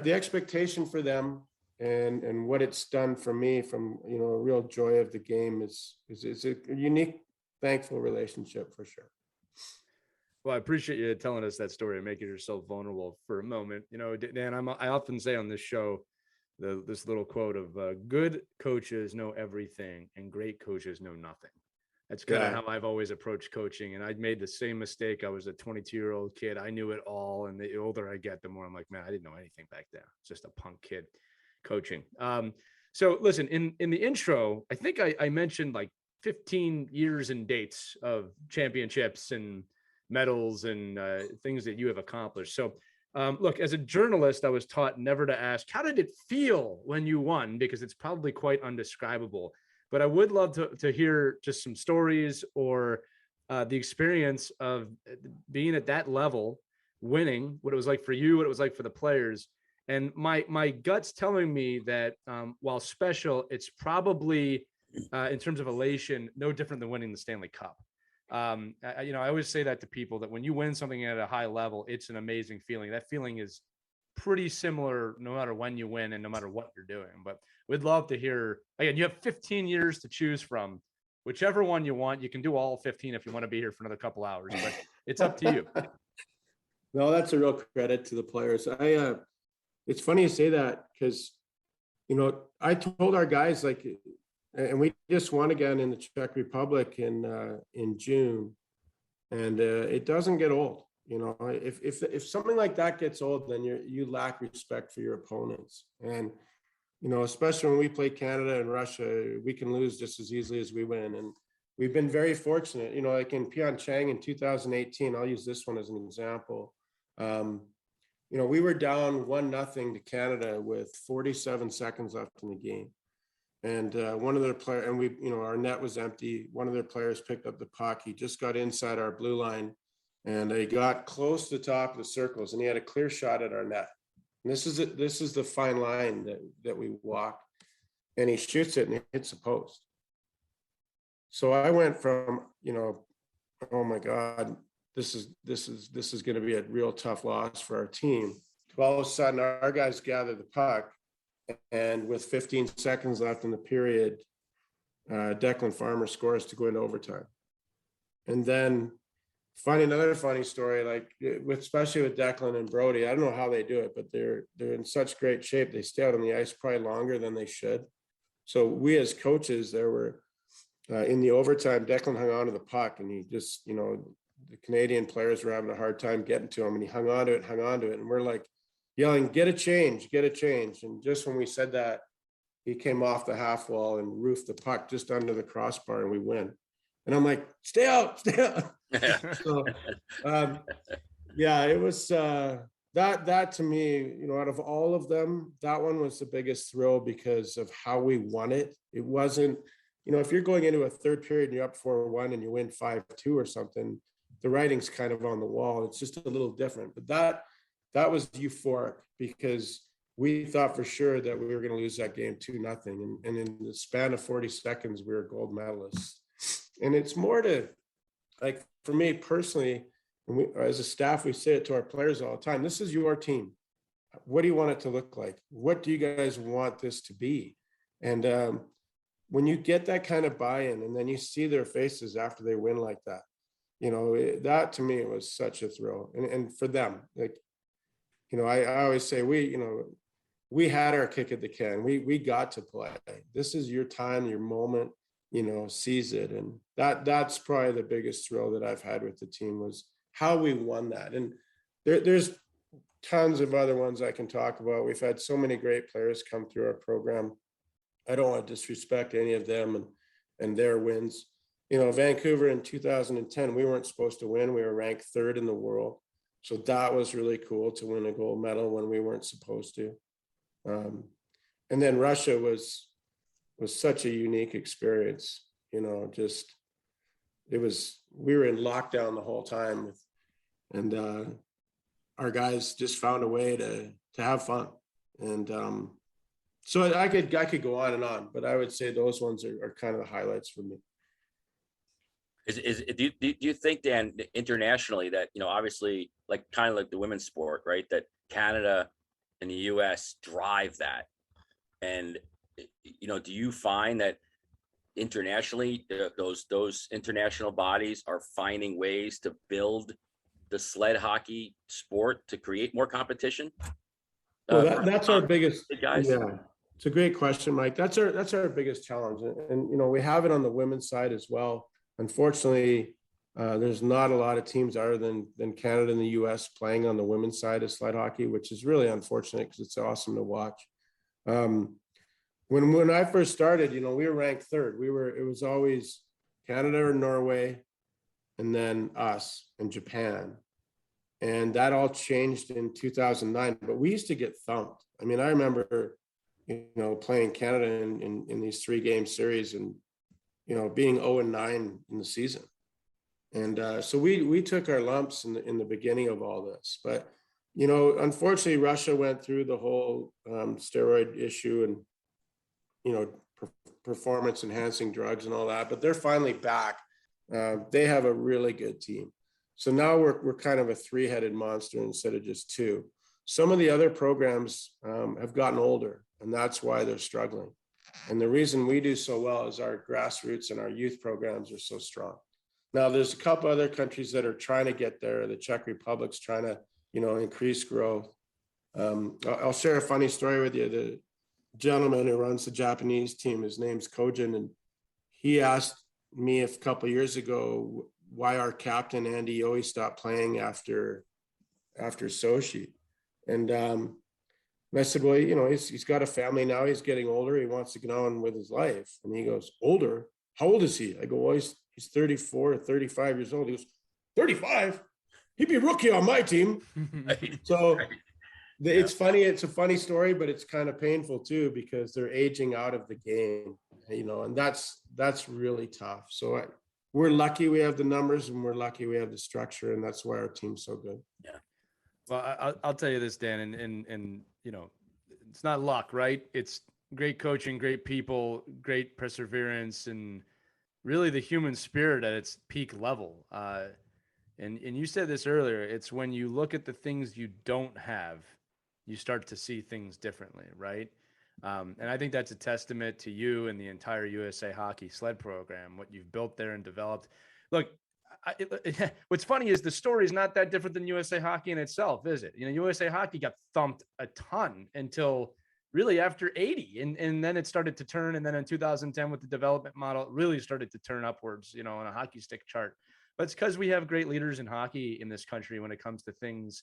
expectation for them and what it's done for me from a real joy of the game is a unique, thankful relationship for sure. Well, I appreciate you telling us that story and making yourself vulnerable for a moment. Dan, I often say on this show, this little quote of good coaches know everything and great coaches know nothing. That's kind of how I've always approached coaching. And I made the same mistake. I was a 22-year-old kid. I knew it all. And the older I get, the more I'm like, man, I didn't know anything back then. It's just a punk kid coaching. So listen, in the intro, I think I mentioned like 15 years and dates of championships and medals and things that you have accomplished. So look, as a journalist, I was taught never to ask, how did it feel when you won? Because it's probably quite undescribable. But I would love to hear just some stories or the experience of being at that level, winning, what it was like for you, what it was like for the players. And my gut's telling me that while special, it's probably in terms of elation, no different than winning the Stanley Cup. I always say that to people, that when you win something at a high level, it's an amazing feeling. That feeling is pretty similar no matter when you win and no matter what you're doing. But we'd love to hear, again, you have 15 years to choose from. Whichever one you want. You can do all 15 if you want to be here for another couple hours, but it's up to you. No, that's a real credit to the players. It's funny you say that because, I told our guys, like, and we just won again in the Czech Republic in June, and it doesn't get old. If something like that gets old, then you lack respect for your opponents. And especially when we play Canada and Russia, we can lose just as easily as we win. And we've been very fortunate. Like in Pyeongchang in 2018, I'll use this one as an example. We were down 1-0 to Canada with 47 seconds left in the game. And one of their players, and we, our net was empty. One of their players picked up the puck. He just got inside our blue line and he got close to the top of the circles and he had a clear shot at our net. And this is the fine line that we walk, and he shoots it and it hits the post. So I went from, oh my God, this is going to be a real tough loss for our team, to all of a sudden our guys gather the puck. And with 15 seconds left in the period, Declan Farmer scores to go into overtime. And then another funny story, like especially with Declan and Brody, I don't know how they do it, but they're in such great shape. They stay out on the ice probably longer than they should. So we as coaches, there were in the overtime, Declan hung on to the puck and he just, the Canadian players were having a hard time getting to him and he hung on to it. And we're like, yelling, get a change. And just when we said that, he came off the half wall and roofed the puck just under the crossbar and we win. And I'm like, stay out. So, it was that to me, out of all of them, that one was the biggest thrill because of how we won it. It wasn't, if you're going into a third period and you're up 4-1 and you win 5-2 or something, the writing's kind of on the wall. It's just a little different. But that was euphoric because we thought for sure that we were going to lose that game 2-0. And in the span of 40 seconds, we were gold medalists. And it's more to, like, for me personally, and we, as a staff, we say it to our players all the time. This is your team. What do you want it to look like? What do you guys want this to be? And when you get that kind of buy-in and then you see their faces after they win like that, that to me was such a thrill. And for them, like, I always say we had our kick at the can. We got to play. This is your time, your moment. sees it. And that's probably the biggest thrill that I've had with the team, was how we won that. And there's tons of other ones I can talk about. We've had so many great players come through our program. I don't want to disrespect any of them and their wins. Vancouver in 2010, we weren't supposed to win. We were ranked third in the world. So that was really cool to win a gold medal when we weren't supposed to. And then Russia was such a unique experience. We were in lockdown the whole time, and our guys just found a way to have fun. And so I could go on and on, but I would say those ones are kind of the highlights for me. Do you think, Dan, internationally that, obviously kind of like the women's sport, right? That Canada and the US drive that. And, do you find that internationally, those international bodies are finding ways to build the sled hockey sport to create more competition? Well, that's our biggest, guys. Yeah, it's a great question, Mike. That's our biggest challenge. And we have it on the women's side as well. Unfortunately, there's not a lot of teams other than Canada and the US playing on the women's side of sled hockey, which is really unfortunate because it's awesome to watch. When I first started, we were ranked third. It was always Canada or Norway, and then us and Japan. And that all changed in 2009, but we used to get thumped. I mean, I remember, playing Canada in these 3-game series and, being 0-9 in the season. And so we took our lumps in the beginning of all this. But, unfortunately, Russia went through the whole steroid issue and, performance enhancing drugs and all that, but they're finally back. They have a really good team. So now we're kind of a 3-headed monster instead of just 2. Some of the other programs have gotten older, and that's why they're struggling. And the reason we do so well is our grassroots and our youth programs are so strong. Now, there's a couple other countries that are trying to get there. The Czech Republic's trying to, increase growth. I'll share a funny story with you. The gentleman who runs the Japanese team, his name's Kojin, and he asked me a couple of years ago why our captain Andy Yohe stopped playing after Sochi. And I said, well, he's got a family now. He's getting older. He wants to get on with his life. And he goes, older? How old is he? I go, well, he's 34 or 35 years old. He goes, 35? He'd be a rookie on my team. So it's funny. It's a funny story, but it's kind of painful too, because they're aging out of the game, and that's really tough. So we're lucky we have the numbers, and we're lucky we have the structure, and that's why our team's so good. Yeah. Well, I'll tell you this, Dan, and it's not luck, right? It's great coaching, great people, great perseverance, and really the human spirit at its peak level. And you said this earlier, it's when you look at the things you don't have, you start to see things differently, right? And I think that's a testament to you and the entire USA Hockey sled program, what you've built there and developed. Look, what's funny is the story is not that different than USA Hockey in itself, is it? USA Hockey got thumped a ton until really after 80, and then it started to turn. And then in 2010 with the development model, it really started to turn upwards, on a hockey stick chart. But it's because we have great leaders in hockey in this country when it comes to things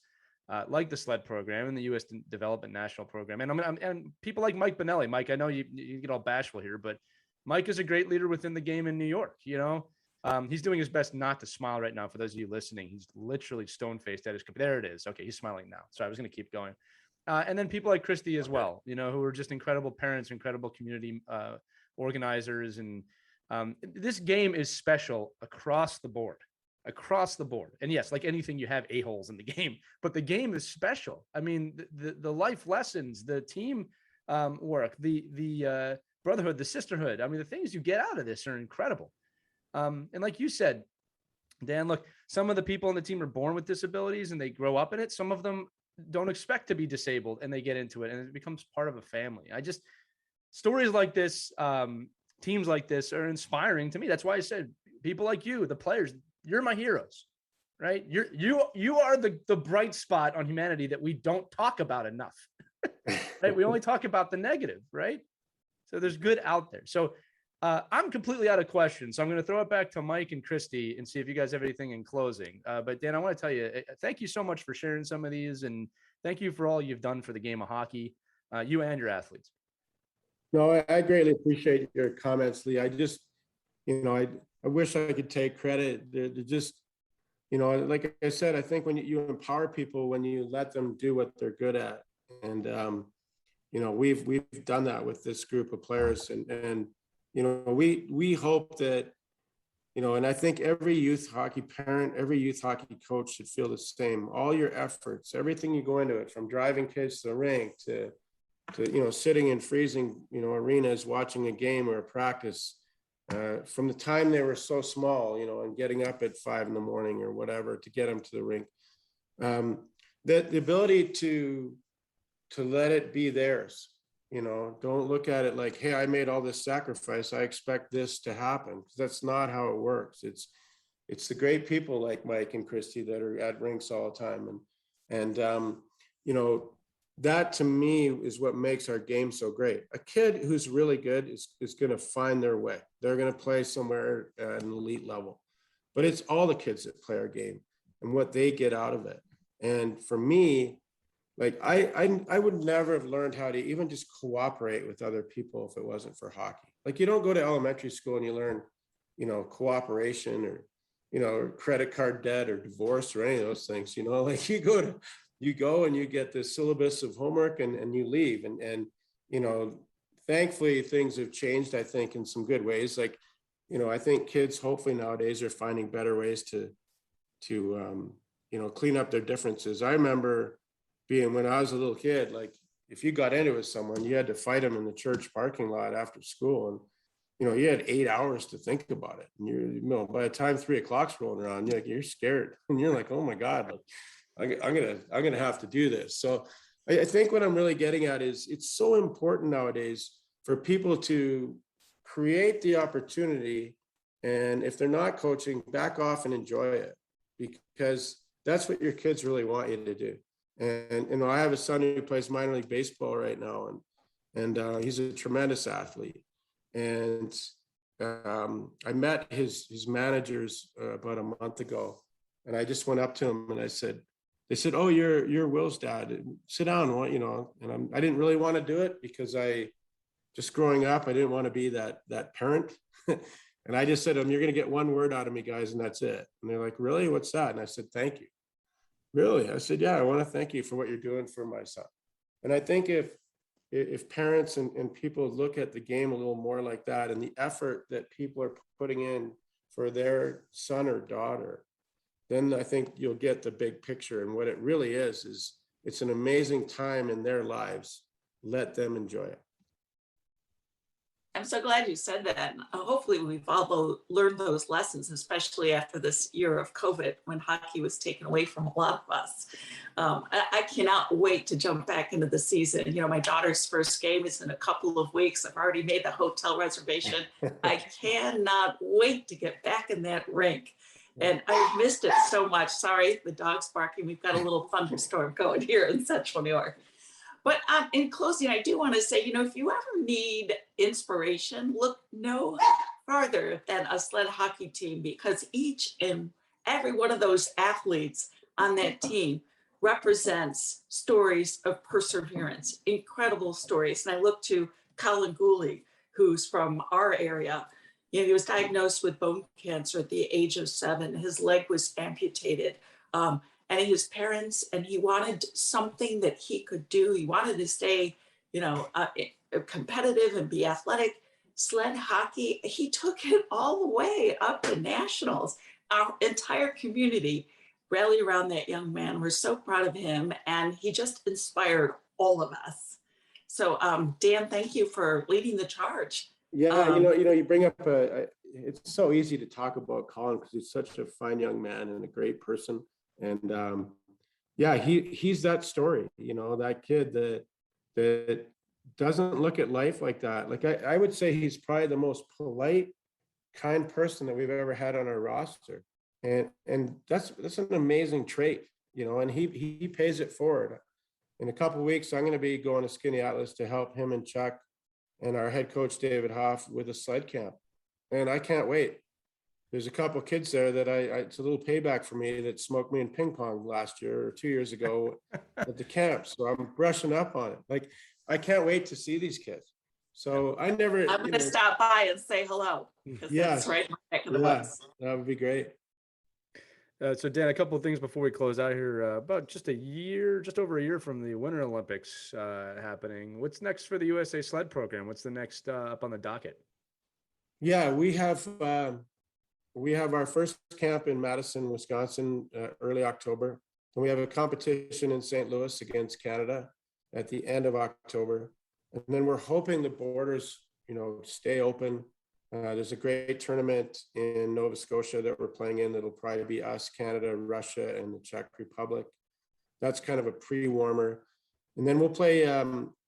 like the sled program and the US Development National Program. And people like Mike Benelli. Mike, I know you get all bashful here, but Mike is a great leader within the game in New York. He's doing his best not to smile right now. For those of you listening, he's literally stone-faced at his computer. There it is. Okay, he's smiling now. Sorry, I was going to keep going. And then people like Christy as well, who are just incredible parents, incredible community organizers. And this game is special across the board. And yes, like anything, you have a-holes in the game, but the game is special. I mean, the life lessons, the team work, the brotherhood, the sisterhood. I mean, the things you get out of this are incredible. And like you said, Dan, look, some of the people on the team are born with disabilities and they grow up in it. Some of them don't expect to be disabled and they get into it and it becomes part of a family. Stories like this, teams like this are inspiring to me. That's why I said people like you, the players, you're my heroes, right? You are the bright spot on humanity that we don't talk about enough, right? We only talk about the negative, right? So there's good out there. So I'm completely out of questions, so I'm going to throw it back to Mike and Christy and see if you guys have anything in closing. But Dan, I want to tell you, thank you so much for sharing some of these, and thank you for all you've done for the game of hockey, you and your athletes. No, I greatly appreciate your comments, Lee. I just, I wish I could take credit. They're just, like I said, I think when you empower people, when you let them do what they're good at, and we've done that with this group of players, and we hope that, and I think every youth hockey parent, every youth hockey coach should feel the same. All your efforts, everything you go into it, from driving kids to the rink to sitting in freezing, arenas, watching a game or a practice, from the time they were so small, and getting up at 5 a.m. or whatever to get them to the rink, that the ability to let it be theirs. Don't look at it like, hey, I made all this sacrifice, I expect this to happen, because that's not how it works. It's the great people like Mike and Christy that are at rinks all the time, and that to me is what makes our game so great. A kid who's really good is going to find their way. They're going to play somewhere at an elite level, but it's all the kids that play our game and what they get out of it. And for me, like I would never have learned how to even just cooperate with other people if it wasn't for hockey. Like, you don't go to elementary school and you learn, cooperation or, credit card debt or divorce or any of those things, like you go and you get this syllabus of homework and you leave. And thankfully things have changed, I think, in some good ways. Like, I think kids hopefully nowadays are finding better ways to clean up their differences. I remember when I was a little kid, like, if you got into it with someone, you had to fight them in the church parking lot after school. And, you had 8 hours to think about it. And by the time 3 o'clock's rolling around, you're scared. And you're like, oh my God, like, I'm going to have to do this. So I think what I'm really getting at is it's so important nowadays for people to create the opportunity. And if they're not coaching, back off and enjoy it, because that's what your kids really want you to do. And I have a son who plays minor league baseball right now, and he's a tremendous athlete. And I met his managers about a month ago, and I just went up to him and they said, "Oh, you're Will's dad. Sit down, And I didn't really want to do it because growing up, I didn't want to be that parent. And I just said to him, "You're going to get one word out of me, guys, and that's it." And they're like, "Really? What's that?" And I said, "Thank you." Really? I said, "Yeah, I want to thank you for what you're doing for my son." And I think if parents and people look at the game a little more like that, and the effort that people are putting in for their son or daughter, then I think you'll get the big picture. And what it really is it's an amazing time in their lives. Let them enjoy it. I'm so glad you said that. And hopefully we've all learned those lessons, especially after this year of COVID, when hockey was taken away from a lot of us. I cannot wait to jump back into the season. My daughter's first game is in a couple of weeks. I've already made the hotel reservation. I cannot wait to get back in that rink. And I've missed it so much. Sorry, the dog's barking. We've got a little thunderstorm going here in Central New York. But in closing, I do want to say, if you ever need inspiration, look no farther than a sled hockey team, because each and every one of those athletes on that team represents stories of perseverance, incredible stories. And I look to Colin Gooley, who's from our area. He was diagnosed with bone cancer at the age of 7. His leg was amputated. And his parents, and he wanted something that he could do. He wanted to stay, competitive and be athletic. Sled hockey, he took it all the way up to nationals. Our entire community rallied around that young man. We're so proud of him, and he just inspired all of us. So, Dan, thank you for leading the charge. Yeah, you bring up it's so easy to talk about Colin because he's such a fine young man and a great person. And he's that story, that kid that doesn't look at life like that. Like I would say he's probably the most polite, kind person that we've ever had on our roster. And that's an amazing trait, and he pays it forward. In a couple of weeks, I'm going to be going to Skinny Atlas to help him and Chuck and our head coach, David Hoff, with a sled camp. And I can't wait. There's a couple of kids there that it's a little payback for me that smoked me in ping pong last year or 2 years ago at the camp. So I'm brushing up on it. Like, I can't wait to see these kids. So I never, I'm going to stop by and say hello, because Yes. that's right in my neck of the yeah, woods. that would be great. So Dan, a couple of things before we close out here. About just over a year from the Winter Olympics happening. What's next for the USA Sled program? What's the next up on the docket? Yeah, we have our first camp in Madison, Wisconsin, early October. And we have a competition in St. Louis against Canada at the end of October. And then we're hoping the borders, stay open. There's a great tournament in Nova Scotia that we're playing in. That'll probably be us, Canada, Russia, and the Czech Republic. That's kind of a pre-warmer. And then we'll play,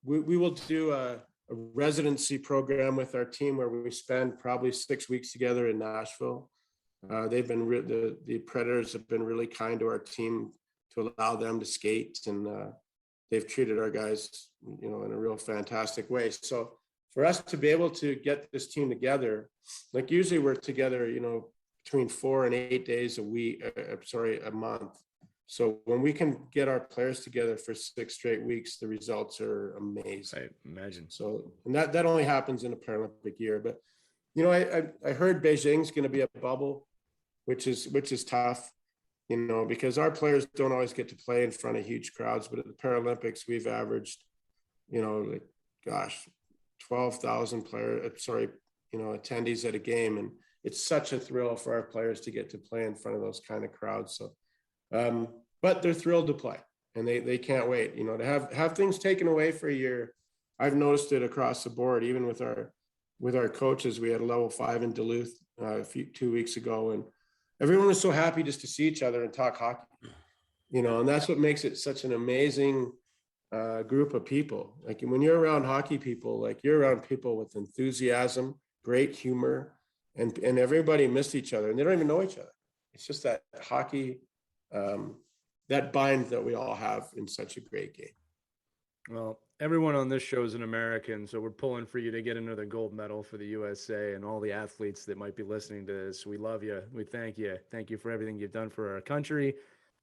we will do a residency program with our team where we spend probably 6 weeks together in Nashville. They've been the Predators have been really kind to our team to allow them to skate, and they've treated our guys, in a real fantastic way. So for us to be able to get this team together, like usually we're together, between 4 and 8 days a month. So when we can get our players together for 6 straight weeks, the results are amazing. I imagine. So, and that only happens in a Paralympic year. But, I heard Beijing's going to be a bubble, which is tough, because our players don't always get to play in front of huge crowds. But at the Paralympics, we've averaged, 12,000 attendees at a game. And it's such a thrill for our players to get to play in front of those kind of crowds. So, but they're thrilled to play, and they can't wait, to have things taken away for a year. I've noticed it across the board, even with our coaches. We had a level 5 in Duluth 2 weeks ago, and everyone was so happy just to see each other and talk hockey, and that's what makes it such an amazing group of people. Like when you're around hockey people, like you're around people with enthusiasm, great humor, and everybody missed each other, and they don't even know each other. It's just that hockey, that bind that we all have in such a great game. Well, everyone on this show is an American, so we're pulling for you to get another gold medal for the USA, and all the athletes that might be listening to this. We love you. We thank you. Thank you for everything you've done for our country,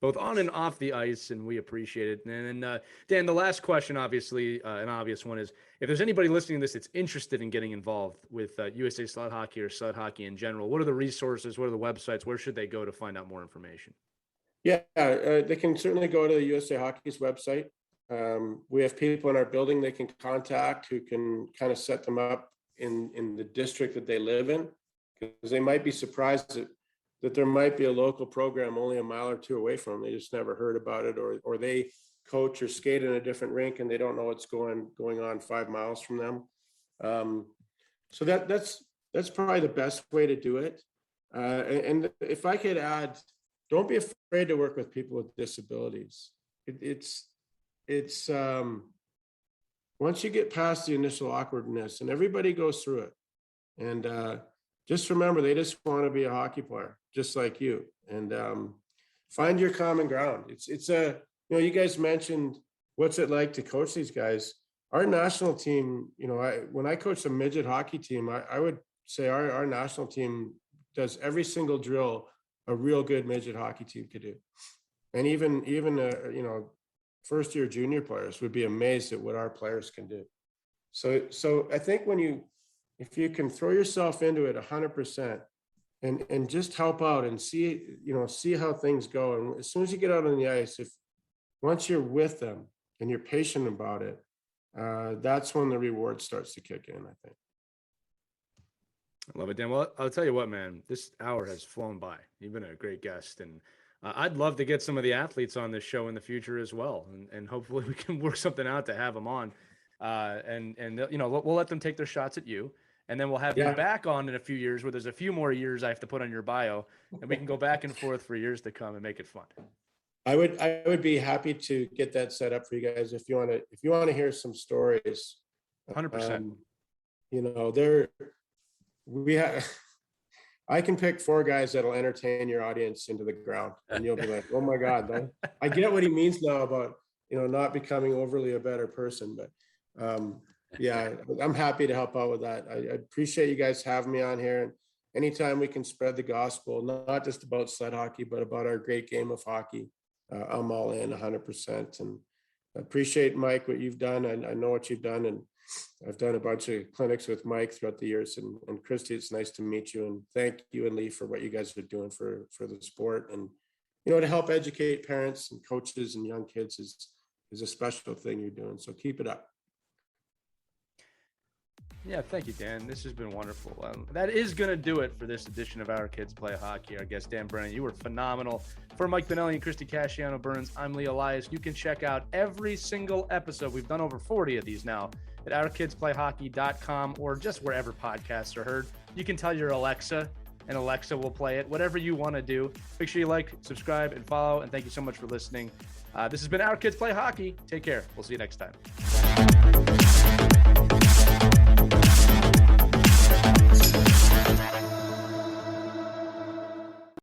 both on and off the ice, and we appreciate it. And then, Dan, the last question, obviously, an obvious one is, if there's anybody listening to this that's interested in getting involved with USA Sled Hockey or sled hockey in general, what are the resources? What are the websites? Where should they go to find out more information? Yeah, they can certainly go to the USA Hockey's website. We have people in our building they can contact who can kind of set them up in the district that they live in, because they might be surprised that there might be a local program only a mile or two away from them. They just never heard about it, or they coach or skate in a different rink and they don't know what's going on 5 miles from them. So that's probably the best way to do it. And if I could add, don't be afraid to work with people with disabilities. It's once you get past the initial awkwardness, and everybody goes through it, and just remember, they just want to be a hockey player just like you, and find your common ground. It's you guys mentioned what's it like to coach these guys. Our national team, when I coach a midget hockey team, I would say our national team does every single drill a real good midget hockey team could do. And even first year junior players would be amazed at what our players can do. So I think if you can throw yourself into it 100% and just help out and see how things go. And as soon as you get out on the ice, once you're with them and you're patient about it, that's when the reward starts to kick in, I think. I love it, Dan. Well, I'll tell you what, man, this hour has flown by. You've been a great guest, and I'd love to get some of the athletes on this show in the future as well. And hopefully we can work something out to have them on. And we'll let them take their shots at you, and then we'll have you back on in a few years where there's a few more years I have to put on your bio, and we can go back and forth for years to come and make it fun. I would be happy to get that set up for you guys if you want to hear some stories. 100%. I can pick 4 guys that'll entertain your audience into the ground, and you'll be like, oh my God, I get what he means now about, not becoming overly a better person, but Yeah, I'm happy to help out with that. I appreciate you guys having me on here. And anytime we can spread the gospel, not just about sled hockey, but about our great game of hockey, I'm all in 100%. And I appreciate, Mike, what you've done. I know what you've done. And I've done a bunch of clinics with Mike throughout the years. And Christy, it's nice to meet you. And thank you and Lee for what you guys are doing for the sport. And, to help educate parents and coaches and young kids is a special thing you're doing. So keep it up. Yeah, thank you, Dan. This has been wonderful. That is going to do it for this edition of Our Kids Play Hockey. Our guest, Dan Brennan, you were phenomenal. For Mike Benelli and Christy Casciano-Burns, I'm Lee Elias. You can check out every single episode. We've done over 40 of these now at ourkidsplayhockey.com or just wherever podcasts are heard. You can tell your Alexa, and Alexa will play it. Whatever you want to do. Make sure you like, subscribe, and follow. And thank you so much for listening. This has been Our Kids Play Hockey. Take care. We'll see you next time.